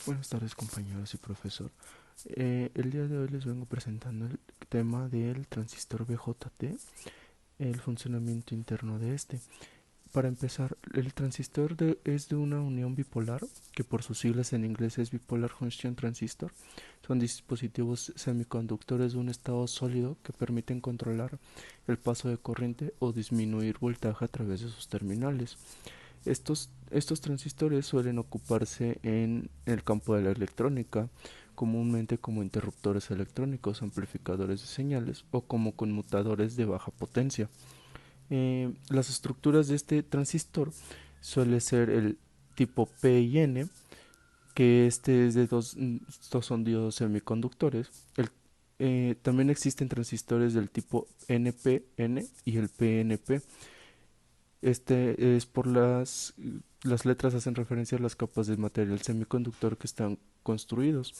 Buenas tardes compañeros y profesor. El día de hoy les vengo presentando el tema del transistor BJT, el funcionamiento interno de este. Para empezar, el transistor es de una unión bipolar, que por sus siglas en inglés es Bipolar Junction Transistor. Son dispositivos semiconductores de un estado sólido que permiten controlar el paso de corriente o disminuir voltaje a través de sus terminales. Estos transistores suelen ocuparse en el campo de la electrónica, comúnmente como interruptores electrónicos, amplificadores de señales o como conmutadores de baja potencia. Las estructuras de este transistor suele ser el tipo P y N, que este es de estos son diodos semiconductores. También existen transistores del tipo NPN y el PNP. Este es por las letras hacen referencia a las capas de material semiconductor que están construidos.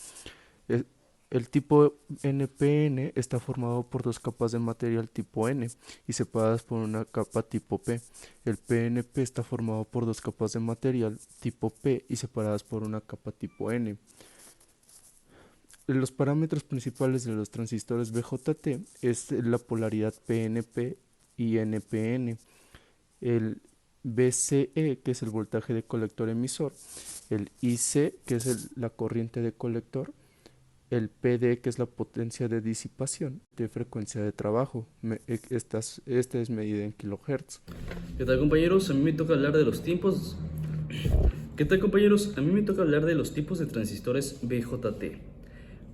El, el tipo NPN está formado por dos capas de material tipo N y separadas por una capa tipo P. El PNP está formado por dos capas de material tipo P y separadas por una capa tipo N. Los parámetros principales de los transistores BJT es la polaridad PNP y NPN, el VCE, que es el voltaje de colector emisor, el IC, que es la corriente de colector, el PD, que es la potencia de disipación de frecuencia de trabajo. Esta es medida en kilohertz. ¿Qué tal, compañeros? A mí me toca hablar de los tipos. ¿Qué tal, compañeros? A mí me toca hablar de los tipos de transistores BJT.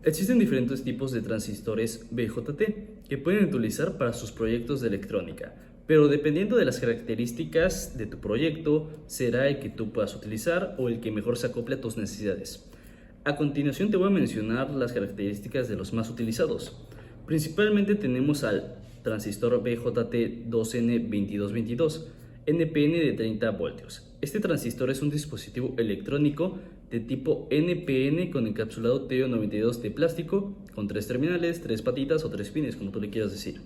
Existen diferentes tipos de transistores BJT que pueden utilizar para sus proyectos de electrónica, pero dependiendo de las características de tu proyecto, será el que tú puedas utilizar o el que mejor se acople a tus necesidades. A continuación te voy a mencionar las características de los más utilizados. Principalmente tenemos al transistor BJT2N2222, NPN de 30 voltios. Este transistor es un dispositivo electrónico de tipo NPN con encapsulado TiO92 de plástico, con 3 terminales, 3 patitas o 3 pines, como tú le quieras decir.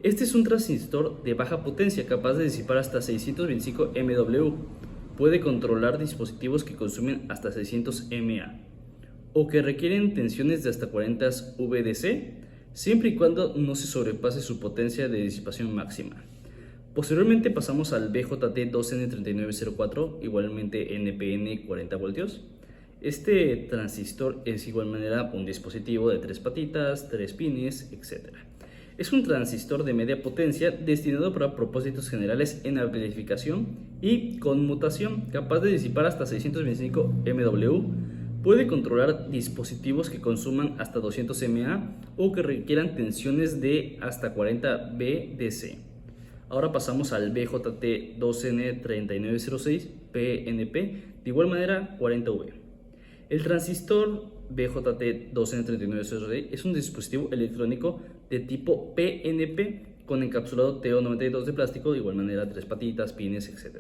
Este es un transistor de baja potencia, capaz de disipar hasta 625 mW. Puede controlar dispositivos que consumen hasta 600 mA o que requieren tensiones de hasta 40 VDC, siempre y cuando no se sobrepase su potencia de disipación máxima. Posteriormente pasamos al BJT2N3904, igualmente NPN 40 voltios. Este transistor es igual manera un dispositivo de 3 patitas, 3 pines, etc. Es un transistor de media potencia destinado para propósitos generales en amplificación y conmutación, capaz de disipar hasta 625 mW. Puede controlar dispositivos que consuman hasta 200 mA o que requieran tensiones de hasta 40 VDC. Ahora pasamos al BJT2N3906 PNP, de igual manera 40V. El transistor BJT2N3906 es un dispositivo electrónico de tipo PNP con encapsulado TiO92 de plástico, de igual manera 3 patitas, pines, etc.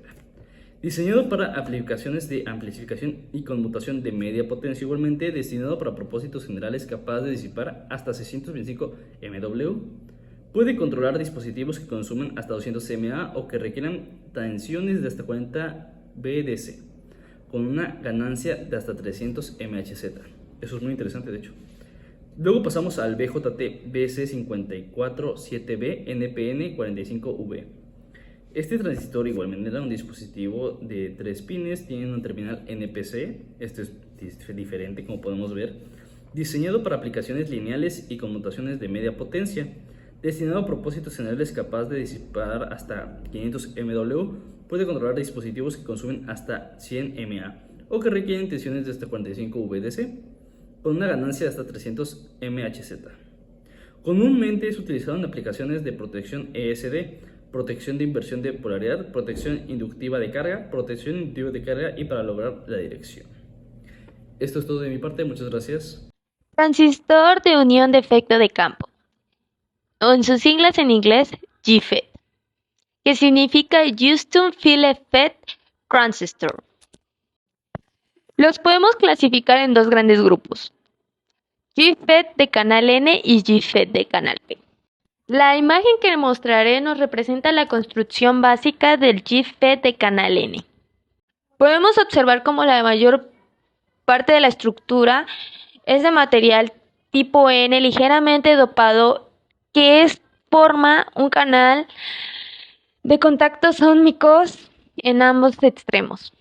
Diseñado para aplicaciones de amplificación y conmutación de media potencia, igualmente destinado para propósitos generales, capaz de disipar hasta 625 mW. Puede controlar dispositivos que consumen hasta 200 mA o que requieran tensiones de hasta 40 VDC, con una ganancia de hasta 300 mHz. Eso es muy interesante, de hecho. Luego pasamos al BJT-BC547B NPN 45V. Este transistor igualmente era un dispositivo de 3 pines, tiene un terminal NPC, esto es diferente como podemos ver, diseñado para aplicaciones lineales y conmutaciones de media potencia, destinado a propósitos generales, capaz de disipar hasta 500 mW, puede controlar dispositivos que consumen hasta 100 mA o que requieren tensiones de hasta 45 VDC, con una ganancia de hasta 300 mHz. Comúnmente es utilizado en aplicaciones de protección ESD, protección de inversión de polaridad, protección inductiva de carga, protección inductiva de carga y para lograr la dirección. Esto es todo de mi parte, muchas gracias. Transistor de unión de efecto de campo, o en sus siglas en inglés, GFET, que significa Houston Field Effect Transistor. Los podemos clasificar en dos grandes grupos, GFET de canal N y GFET de canal P. La imagen que mostraré nos representa la construcción básica del GFET de canal N. Podemos observar cómo la mayor Parte de la estructura es de material tipo N ligeramente dopado que forma un canal de contactos ómicos en ambos extremos.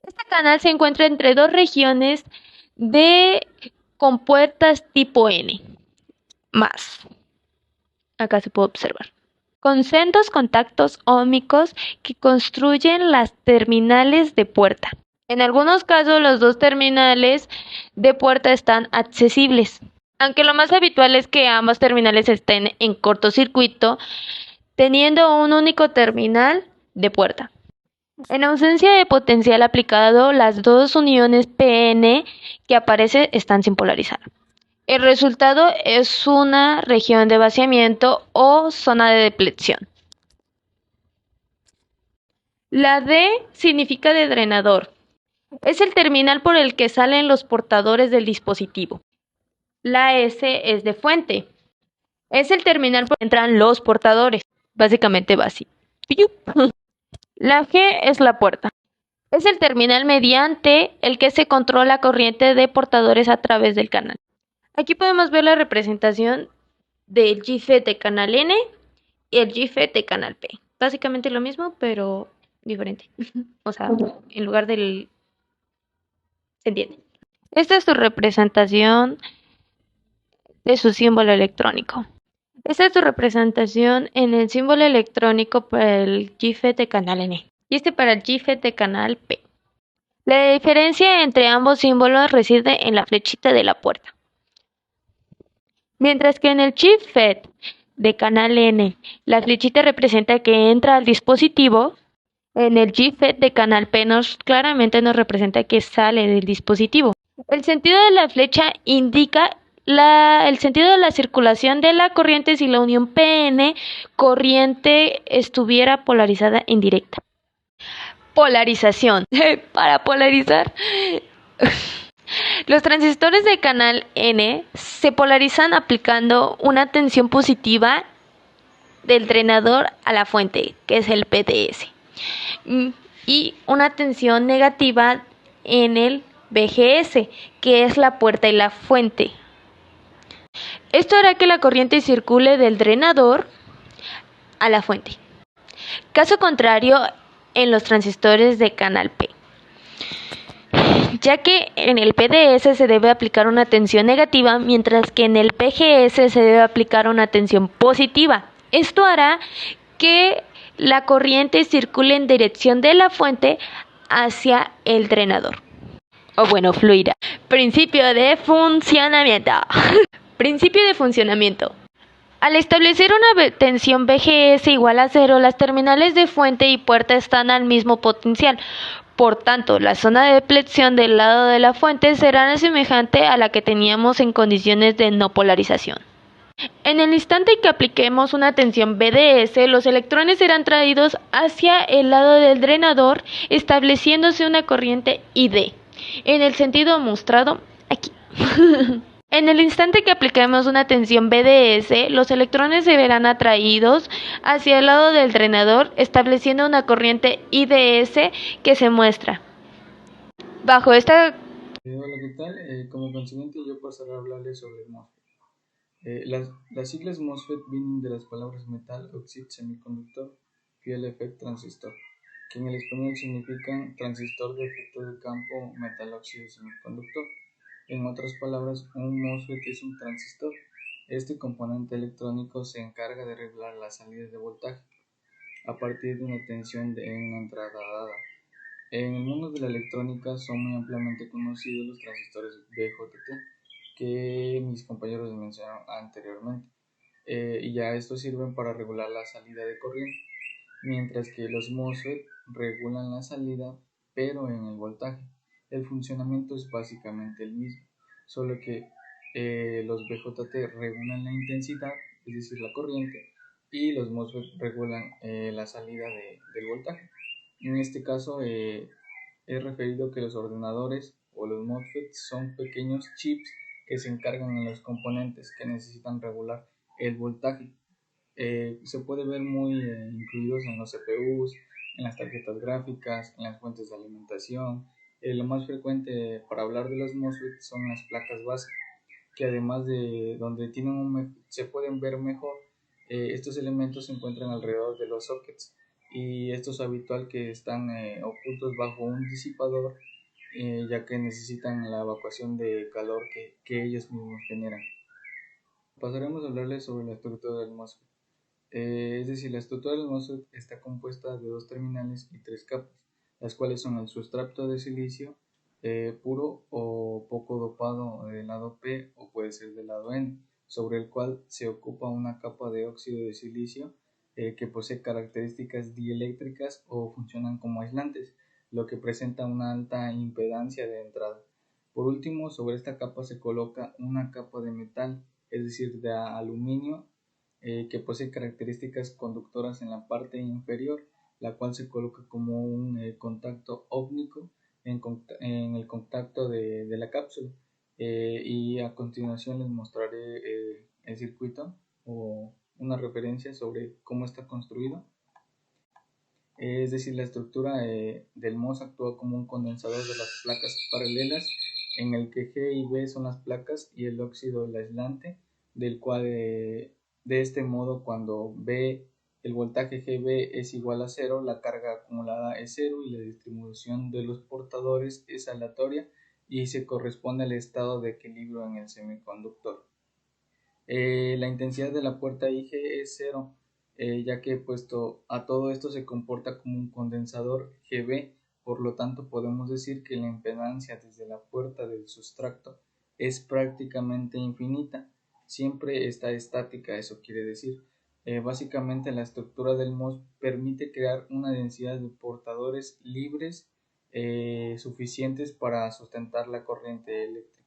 Este canal se encuentra entre dos regiones de compuertas tipo N más. Acá se puede observar. Con sendos contactos ómicos que construyen las terminales de puerta. En algunos casos los dos terminales de puerta están accesibles, aunque lo más habitual es que ambas terminales estén en cortocircuito, teniendo un único terminal de puerta. En ausencia de potencial aplicado, las dos uniones PN que aparecen están sin polarizar. El resultado es una región de vaciamiento o zona de depleción. La D significa de drenador. Es el terminal por el que salen los portadores del dispositivo. La S es de fuente. Es el terminal por el que entran los portadores. Básicamente vacío. La G es la puerta. Es el terminal mediante el que se controla la corriente de portadores a través del canal. Aquí podemos ver la representación del GFET de canal N y el GFET de canal P. Básicamente lo mismo, pero diferente. O sea, en lugar del... ¿Se entiende? Esta es su representación de su símbolo electrónico. Esta es su representación en el símbolo electrónico para el GFET de canal N y este para el GFET de canal P. La diferencia entre ambos símbolos reside en la flechita de la puerta. Mientras que en el GFET de canal N, la flechita representa que entra al dispositivo, en el GFET de canal P claramente nos representa que sale del dispositivo. El sentido de la flecha indica el sentido de la circulación de la corriente si la unión PN corriente estuviera polarizada en directa. Polarización. Para polarizar. Los transistores de canal N se polarizan aplicando una tensión positiva del drenador a la fuente, que es el PDS, y una tensión negativa en el BGS, que es la puerta y la fuente. Esto hará que la corriente circule del drenador a la fuente. Caso contrario en los transistores de canal P, ya que en el PDS se debe aplicar una tensión negativa, mientras que en el PGS se debe aplicar una tensión positiva. Esto hará que la corriente circule en dirección de la fuente hacia el drenador. O bueno, fluirá. Principio de funcionamiento. Principio de funcionamiento. Al establecer una tensión BGS igual a 0, las terminales de fuente y puerta están al mismo potencial. Por tanto, la zona de depleción del lado de la fuente será semejante a la que teníamos en condiciones de no polarización. En el instante que apliquemos una tensión BDS, los electrones serán traídos hacia el lado del drenador, estableciéndose una corriente ID, en el sentido mostrado aquí. En el instante que apliquemos una tensión BDS, los electrones se verán atraídos hacia el lado del drenador, estableciendo una corriente IDS que se muestra. Bajo esta... Hola, ¿qué tal? Como consiguiente yo pasaré a hablarles sobre el MOSFET. Las siglas MOSFET vienen de las palabras metal, oxide, semiconductor, field effect, transistor, que en el español significan transistor de efecto de campo, metal, óxido, semiconductor. En otras palabras, un MOSFET es un transistor. Este componente electrónico se encarga de regular la salida de voltaje a partir de una tensión en una entrada dada. En el mundo de la electrónica son muy ampliamente conocidos los transistores BJT, que mis compañeros mencionaron anteriormente, y ya estos sirven para regular la salida de corriente, mientras que los MOSFET regulan la salida pero en el voltaje. El funcionamiento es básicamente el mismo, solo que los BJT regulan la intensidad, es decir, la corriente, y los MOSFET regulan la salida del voltaje. En este caso he referido que los ordenadores o los MOSFET son pequeños chips que se encargan en los componentes que necesitan regular el voltaje. Se puede ver muy incluidos en los CPUs, en las tarjetas gráficas, en las fuentes de alimentación, Lo más frecuente para hablar de los MOSFET son las placas base, que además de donde se pueden ver mejor, estos elementos se encuentran alrededor de los sockets, y esto es habitual que están ocultos bajo un disipador, ya que necesitan la evacuación de calor que ellos mismos generan. Pasaremos a hablarles sobre la estructura del MOSFET. Es decir, la estructura del MOSFET está compuesta de dos terminales y tres capas, las cuales son el sustrato de silicio puro o poco dopado del lado P, o puede ser del lado N, sobre el cual se ocupa una capa de óxido de silicio que posee características dieléctricas o funcionan como aislantes, lo que presenta una alta impedancia de entrada. Por último, sobre esta capa se coloca una capa de metal, es decir, de aluminio, que posee características conductoras en la parte inferior, la cual se coloca como un contacto óptico en el contacto de la cápsula. Y a continuación les mostraré el circuito o una referencia sobre cómo está construido. Es decir, la estructura del MOS actúa como un condensador de las placas paralelas, en el que G y B son las placas y el óxido el aislante, del cual de este modo, cuando el voltaje GB es igual a 0, la carga acumulada es 0 y la distribución de los portadores es aleatoria y se corresponde al estado de equilibrio en el semiconductor. La intensidad de la puerta IG es 0, ya que puesto a todo esto se comporta como un condensador GB, por lo tanto podemos decir que la impedancia desde la puerta del sustrato es prácticamente infinita, siempre está estática, eso quiere decir. Básicamente la estructura del MOS permite crear una densidad de portadores libres suficientes para sustentar la corriente eléctrica.